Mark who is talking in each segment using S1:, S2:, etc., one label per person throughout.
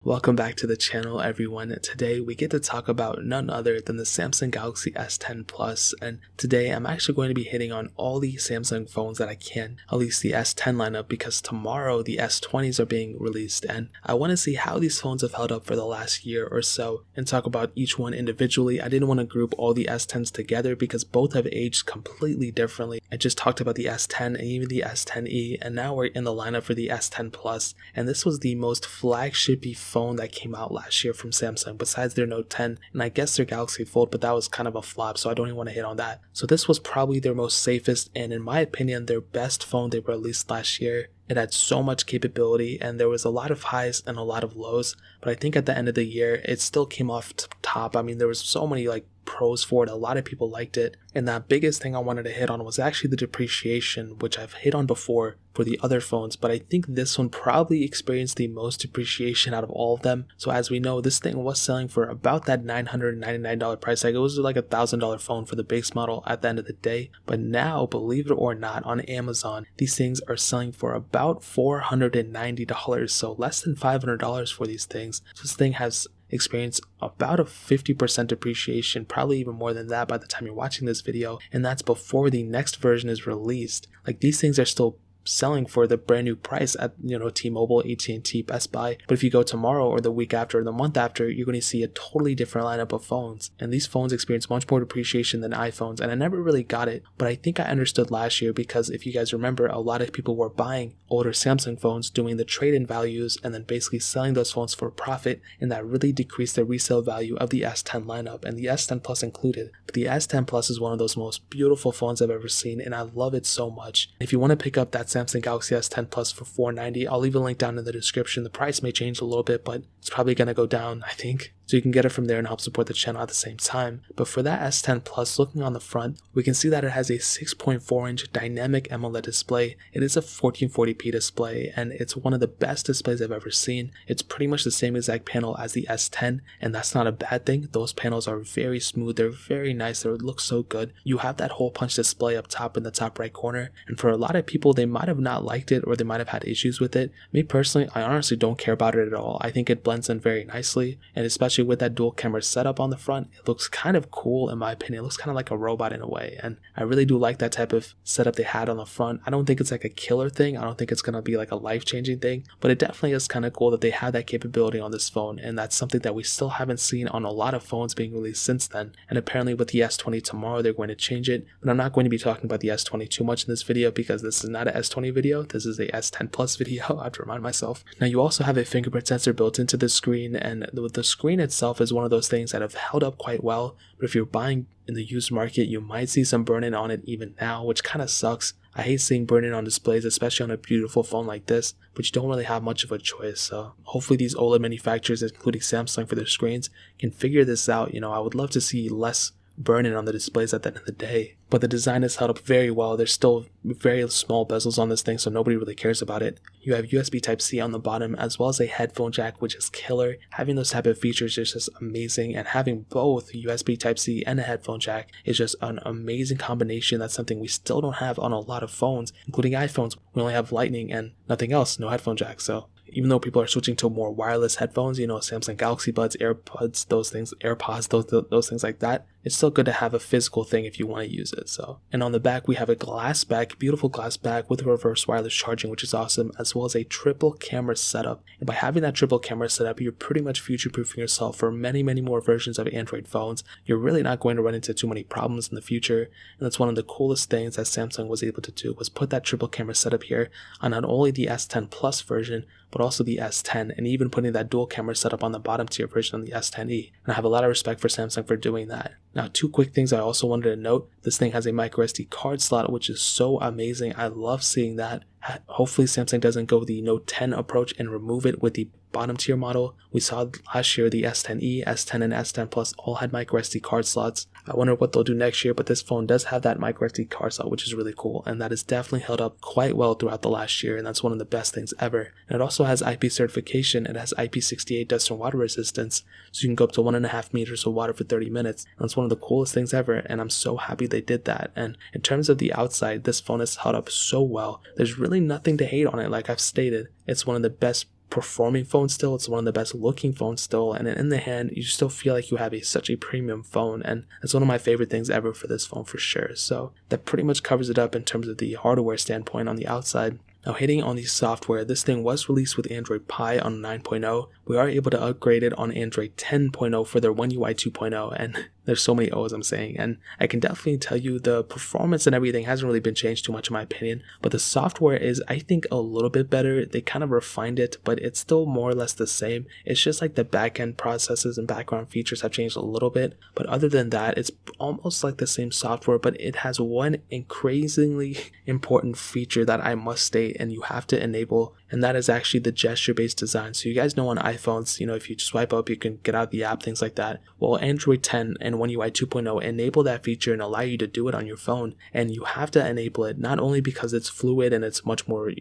S1: Welcome back to the channel, everyone. Today we get to talk about none other than the Samsung Galaxy S10 Plus, and today I'm actually going to be hitting on all the Samsung phones that I can, at least the S10 lineup, because tomorrow the S20s are being released, and I want to see how these phones have held up for the last year or so and talk about each one individually. I didn't want to group all the S10s together because both have aged completely differently. I just talked about the S10 and even the S10e, and now we're in the lineup for the S10 Plus, and this was the most flagshipy phone that came out last year from Samsung besides their Note 10 and I guess their Galaxy Fold, but that was kind of a flop, so I don't even want to hit on that. So this was probably their most safest and in my opinion their best phone they released last year. It had so much capability and there was a lot of highs and a lot of lows, but I think at the end of the year it still came off top. I mean, there was so many pros for it. A lot of people liked it, and that biggest thing I wanted to hit on was actually the depreciation, which I've hit on before for the other phones, but I think this one probably experienced the most depreciation out of all of them. So as we know, this thing was selling for about that $999 price tag. It was like $1,000 phone for the base model at the end of the day, but now, believe it or not, on Amazon these things are selling for about $490, so less than $500 for these things. So this thing has experience about a 50% depreciation, probably even more than that by the time you're watching this video, and that's before the next version is released. These things are still selling for the brand new price at T-Mobile, AT&T, Best Buy, but if you go tomorrow or the week after or the month after, you're going to see a totally different lineup of phones, and these phones experience much more depreciation than iPhones, and I never really got it, but I think I understood last year because if you guys remember, a lot of people were buying older Samsung phones, doing the trade-in values, and then basically selling those phones for a profit, and that really decreased the resale value of the S10 lineup, and the S10 Plus included. But the S10 Plus is one of those most beautiful phones I've ever seen, and I love it so much. If you want to pick up that Samsung Galaxy S10 Plus for $490, I'll leave a link down in the description. The price may change a little bit, but it's probably going to go down, I think. So you can get it from there and help support the channel at the same time. But for that S10 Plus, looking on the front, we can see that it has a 6.4-inch dynamic AMOLED display. It is a 1440p display, and it's one of the best displays I've ever seen. It's pretty much the same exact panel as the S10, and that's not a bad thing. Those panels are very smooth, they're very nice, they look so good. You have that hole punch display up top in the top right corner, and for a lot of people, they might have not liked it or they might have had issues with it. Me personally, I honestly don't care about it at all. I think it blends in very nicely, and especially with that dual camera setup on the front, it looks kind of cool in my opinion. It looks kind of like a robot in a way, and I really do like that type of setup they had on the front. I don't think it's like a killer thing, I don't think it's gonna be like a life-changing thing, but it definitely is kind of cool that they have that capability on this phone, and that's something that we still haven't seen on a lot of phones being released since then. And apparently with the S20 tomorrow they're going to change it, but I'm not going to be talking about the S20 too much in this video because this is not an S20 video, this is a S10 Plus video. I have to remind myself. Now you also have a fingerprint sensor built into the screen, and the screen itself is one of those things that have held up quite well, but if you're buying in the used market, you might see some burn-in on it even now, which kind of sucks. I hate seeing burn-in on displays, especially on a beautiful phone like this, but you don't really have much of a choice. So hopefully these OLED manufacturers, including Samsung for their screens, can figure this out. I would love to see less burn-in on the displays at the end of the day. But the design is held up very well. There's still very small bezels on this thing, so nobody really cares about it. You have USB Type-C on the bottom, as well as a headphone jack, which is killer. Having those type of features is just amazing, and having both USB Type-C and a headphone jack is just an amazing combination. That's something we still don't have on a lot of phones, including iPhones. We only have Lightning and nothing else, no headphone jack. So even though people are switching to more wireless headphones, Samsung Galaxy Buds, AirPods, those things, AirPods, those things like that, it's still good to have a physical thing if you want to use it. So, and on the back we have a glass back, beautiful glass back with reverse wireless charging, which is awesome, as well as a triple camera setup. And by having that triple camera setup, you're pretty much future-proofing yourself for many more versions of Android phones. You're really not going to run into too many problems in the future, and that's one of the coolest things that Samsung was able to do, was put that triple camera setup here on not only the S10 Plus version, but also the S10, and even putting that dual camera setup on the bottom tier version of the S10e. And I have a lot of respect for Samsung for doing that. Now, two quick things I also wanted to note. This thing has a microSD card slot, which is so amazing. I love seeing that. Hopefully Samsung doesn't go the Note 10 approach and remove it with the bottom tier model. We saw last year the S10e, S10, and S10 Plus all had microSD card slots. I wonder what they'll do next year, but this phone does have that microSD card slot, which is really cool, and that has definitely held up quite well throughout the last year, and that's one of the best things ever. And it also has IP certification. It has IP68 dust and water resistance, so you can go up to 1.5 meters of water for 30 minutes. And that's one of the coolest things ever, and I'm so happy they did that. And in terms of the outside, this phone has held up so well. There's really nothing to hate on it. Like I've stated, it's one of the best performing phone still, it's one of the best looking phones still, and in the hand you still feel like you have such a premium phone, and it's one of my favorite things ever for this phone for sure. So that pretty much covers it up in terms of the hardware standpoint on the outside. Now hitting on the software, this thing was released with Android Pie on 9.0. We are able to upgrade it on Android 10.0 for their One UI 2.0, and there's so many O's I'm saying, and I can definitely tell you the performance and everything hasn't really been changed too much in my opinion, but the software is, I think, a little bit better. They kind of refined it, but it's still more or less the same. It's just like the backend processes and background features have changed a little bit, but other than that, it's almost like the same software, but it has one increasingly important feature that I must state and you have to enable, and that is actually the gesture-based design. So you guys know on iPhones, if you just swipe up, you can get out the app, things like that. Well, Android 10 and One UI 2.0 enable that feature and allow you to do it on your phone, and you have to enable it not only because it's fluid and it's much more,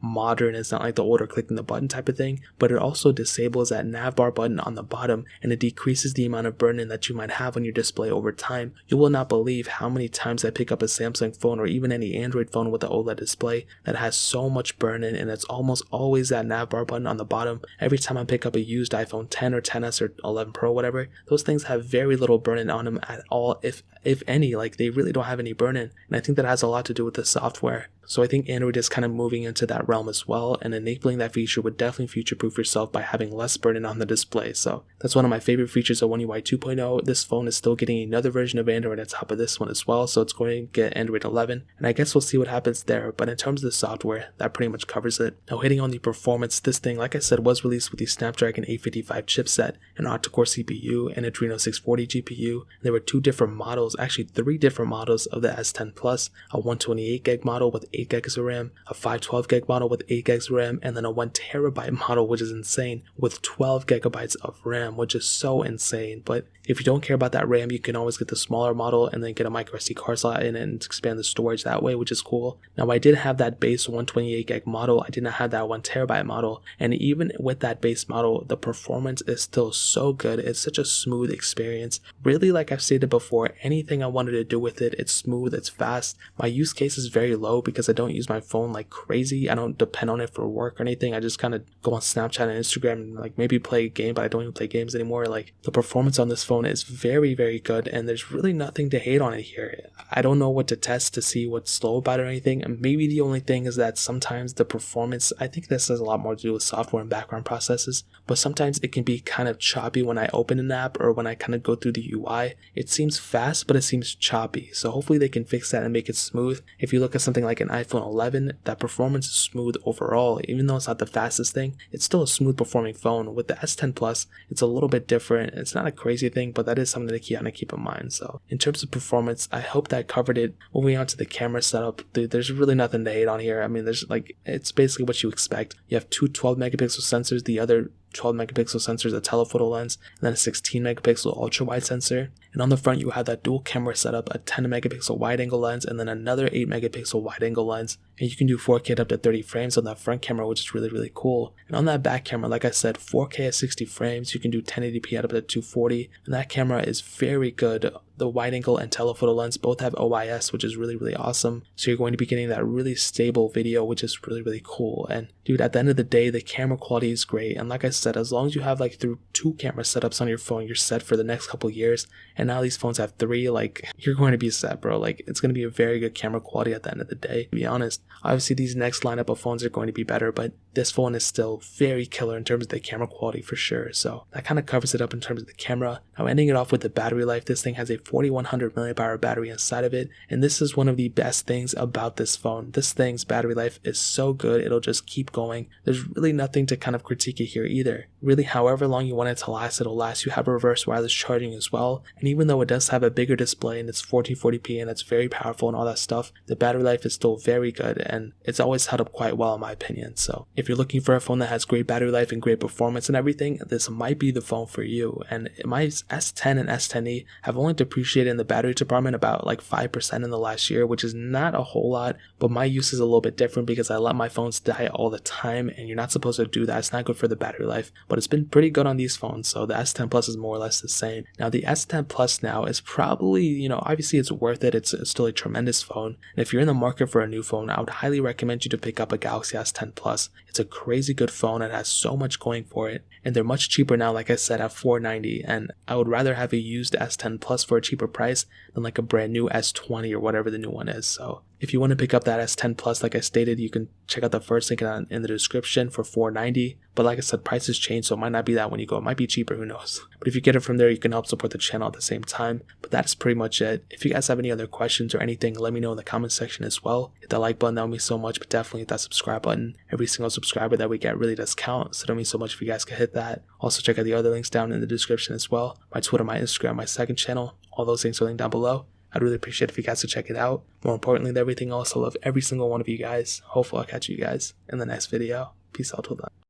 S1: modern, it's not like the older clicking the button type of thing, but it also disables that navbar button on the bottom, and it decreases the amount of burn-in that you might have on your display over time. You will not believe how many times I pick up a Samsung phone or even any Android phone with an OLED display that has so much burn-in, and it's almost always that navbar button on the bottom. Every time I pick up a used iPhone 10 or 10s or 11 Pro, whatever, those things have very little burn-in on them at all, if any. Like, they really don't have any burn-in, and I think that has a lot to do with the software. So I think Android is kind of moving into that realm as well, and enabling that feature would definitely future-proof yourself by having less burn-in on the display. So that's one of my favorite features of One UI 2.0. This phone is still getting another version of Android on top of this one as well, so it's going to get Android 11, and I guess we'll see what happens there. But in terms of the software, that pretty much covers it. Now hitting on the performance, this thing, like I said, was released with the Snapdragon 855 chipset, an octa-core CPU, and Adreno 640 GPU. There were two different models, actually three different models of the S10 Plus, a 128GB model with 8 gigs of RAM, a 512GB model with 8 gigs of RAM, and then a 1TB model, which is insane, with 12 gigabytes of RAM, which is so insane. But if you don't care about that RAM, you can always get the smaller model and then get a microSD card slot in it and expand the storage that way, which is cool. Now I did have that base 128GB model, I did not have that 1TB model, and even with that base model, the performance is still so good. It's such a smooth experience. Really, like I've stated before, anything I wanted to do with it, it's smooth, it's fast. My use case is very low because I don't use my phone like crazy. I don't depend on it for work or anything. I just kind of go on Snapchat and Instagram and like maybe play a game, but I don't even play games anymore. Like, the performance on this phone is very, very good, and there's really nothing to hate on it here. I don't know what to test to see what's slow about it or anything, and maybe the only thing is that sometimes the performance, I think this has a lot more to do with software and background processes, but sometimes it can be kind of choppy when I open an app or when I kind of go through the UI. It seems fast, but it seems choppy, so hopefully they can fix that and make it smooth. If you look at something like an iPhone 11, that performance is smooth overall. Even though it's not the fastest thing, it's still a smooth performing phone. With the S10 Plus, it's a little bit different. It's not a crazy thing, but that is something to kind of keep in mind. So in terms of performance, I hope that covered it. Moving on to the camera setup, dude, there's really nothing to hate on here. I mean, there's like, it's basically what you expect. You have two 12 megapixel sensors, the other 12 megapixel sensor is a telephoto lens, and then a 16 megapixel ultra wide sensor. And on the front, you have that dual camera setup, a 10 megapixel wide angle lens, and then another 8 megapixel wide angle lens. And you can do 4K at up to 30 frames on that front camera, which is really, really cool. And on that back camera, like I said, 4K at 60 frames, you can do 1080p at up to 240. And that camera is very good. The wide angle and telephoto lens both have OIS, which is really, really awesome. So you're going to be getting that really stable video, which is really, really cool. And dude, at the end of the day, the camera quality is great. And like I said, as long as you have like through 2 camera setups on your phone, you're set for the next couple years. And now these phones have 3, like, you're going to be set, bro. Like, it's going to be a very good camera quality at the end of the day, to be honest. Obviously, these next lineup of phones are going to be better, but this phone is still very killer in terms of the camera quality for sure. So that kind of covers it up in terms of the camera. Now ending it off with the battery life, this thing has a 4100 milliamp battery inside of it, and this is one of the best things about this phone. This thing's battery life is so good, it'll just keep going. There's really nothing to kind of critique it here either. Really, however long you want it to last, it'll last. You have reverse wireless charging as well, and even though it does have a bigger display and it's 1440p and it's very powerful and all that stuff, the battery life is still very good, and it's always held up quite well in my opinion. So if you're looking for a phone that has great battery life and great performance and everything, this might be the phone for you. And my S10 and S10e have only depreciated in the battery department about like 5% in the last year, which is not a whole lot, but my use is a little bit different because I let my phones die all the time, and you're not supposed to do that. It's not good for the battery life, but it's been pretty good on these phones. So the S10 Plus is more or less the same. Now the S10 Plus now is probably, obviously it's worth it. It's still a tremendous phone. And if you're in the market for a new phone, I would highly recommend you to pick up a Galaxy S10 Plus. It's a crazy good phone and has so much going for it. And they're much cheaper now, like I said, at $490. And I would rather have a used S10 Plus for a cheaper price than like a brand new S20 or whatever the new one is. So if you want to pick up that S10 Plus, like I stated, you can check out the first link in the description for $490. But like I said, prices change, so it might not be that when you go. It might be cheaper, who knows. But if you get it from there, you can help support the channel at the same time. But that is pretty much it. If you guys have any other questions or anything, let me know in the comment section as well. Hit that like button, that would mean so much, but definitely hit that subscribe button. Every single subscriber that we get really does count, so it would mean so much if you guys could hit that. Also check out the other links down in the description as well. My Twitter, my Instagram, my second channel, all those things are linked down below. I'd really appreciate it if you guys could check it out. More importantly than everything else, I love every single one of you guys. Hopefully I'll catch you guys in the next video. Peace out till then.